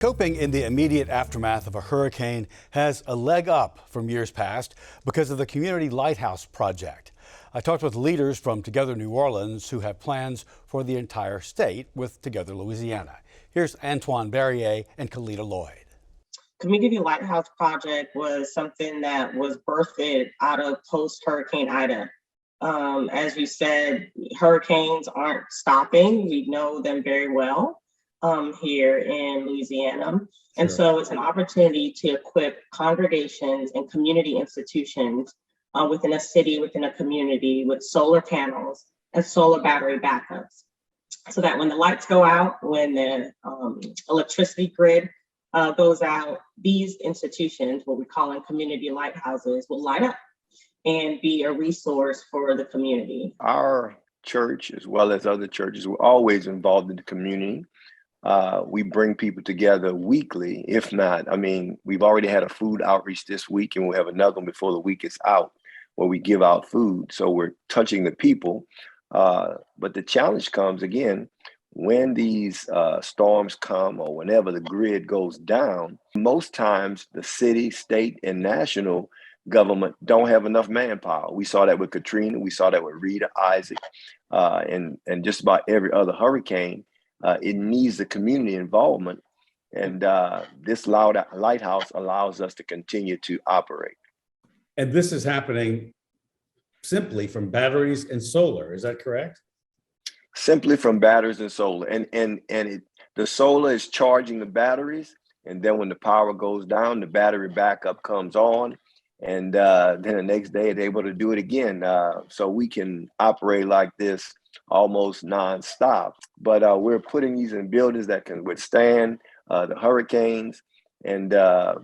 Coping in the immediate aftermath of a hurricane has a leg up from years past because of the Community Lighthouse Project. I talked with leaders from Together New Orleans who have plans for the entire state with Together Louisiana. Here's Antoine Barrier and Kalita Lloyd. Community Lighthouse Project was something that was birthed out of post-Hurricane Ida. As you said, hurricanes aren't stopping. We know them very well here in Louisiana. And Sure. so it's an opportunity to equip congregations and community institutions within a city, within a community with solar panels and solar battery backups. So that when the lights go out, when the electricity grid goes out, these institutions, what we call in community lighthouses, will light up and be a resource for the community. Our church, as well as other churches, we're always involved in the community. We bring people together weekly, if not, we've already had a food outreach this week, and we'll have another one before the week is out where we give out food. So we're touching the people. But the challenge comes again, when these storms come or whenever the grid goes down, most times the city, state, and national government don't have enough manpower. We saw that with Katrina, we saw that with Rita, Isaac, and just about every other hurricane. It needs the community involvement, and this lighthouse allows us to continue to operate. And this is happening simply from batteries and solar, is that correct? Simply from batteries and solar, the solar is charging the batteries, and then when the power goes down, the battery backup comes on, and then the next day they're able to do it again. So we can operate like this almost nonstop. But we're putting these in buildings that can withstand the hurricanes and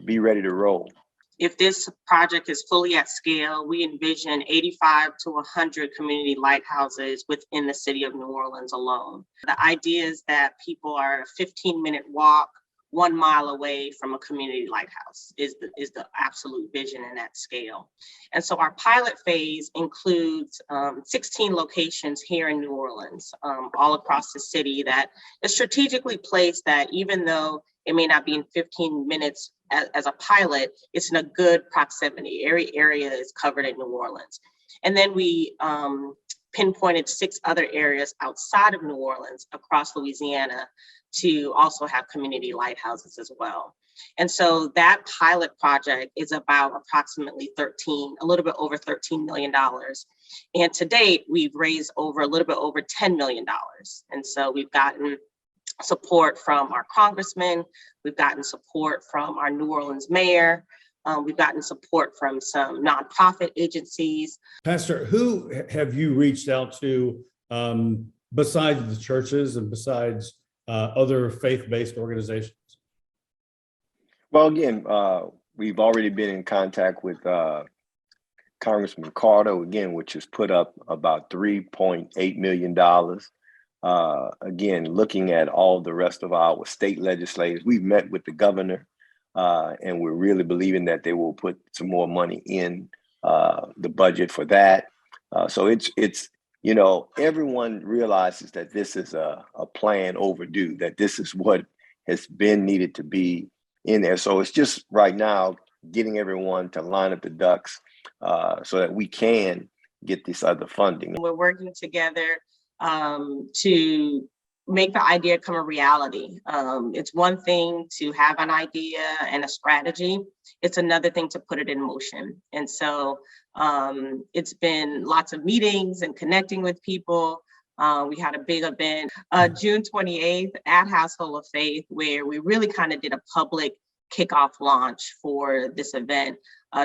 be ready to roll. If this project is fully at scale, we envision 85 to 100 community lighthouses within the city of New Orleans alone. The idea is that people are a 15-minute walk, 1 mile away from a community lighthouse is the absolute vision in that scale. And so our pilot phase includes 16 locations here in New Orleans, all across the city, that is strategically placed that even though it may not be in 15 minutes as a pilot, it's in a good proximity. Every area is covered in New Orleans. And then we pinpointed 6 other areas outside of New Orleans across Louisiana to also have community lighthouses as well. And so that pilot project is about approximately a little bit over $13 million. And to date, we've raised a little bit over $10 million. And so we've gotten support from our congressman, we've gotten support from our New Orleans mayor, we've gotten support from some nonprofit agencies. Pastor, who have you reached out to besides the churches and besides other faith-based organizations? Well, again, we've already been in contact with Congressman Carter, again, which has put up about $3.8 million. Again, looking at all the rest of our state legislators, we've met with the governor, and we're really believing that they will put some more money in the budget for that. So it's everyone realizes that this is a plan overdue, that this is what has been needed to be in there. So it's just right now getting everyone to line up the ducks so that we can get this other funding. We're working together to make the idea come a reality. It's one thing to have an idea and a strategy. It's another thing to put it in motion. And so it's been lots of meetings and connecting with people. We had a big event, June 28th at Household of Faith, where we really kind of did a public kickoff launch for this event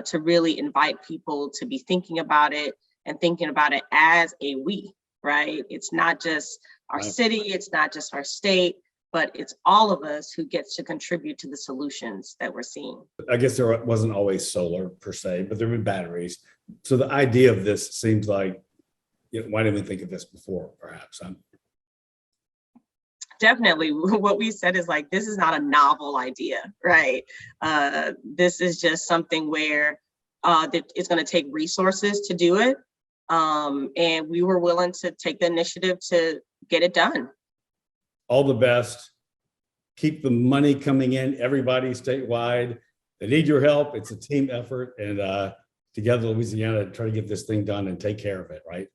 to really invite people to be thinking about it and thinking about it as a we. Right? It's not just our city, it's not just our state, but it's all of us who gets to contribute to the solutions that we're seeing. I guess there wasn't always solar per se, but there were batteries. So the idea of this seems like, why didn't we think of this before, perhaps? Definitely. What we said is like, this is not a novel idea, right? This is just something where it's going to take resources to do it. And we were willing to take the initiative to get it done. All the best. keep the money coming in, everybody statewide. They need your help. It's a team effort, and together, Louisiana, try to get this thing done and take care of it, right?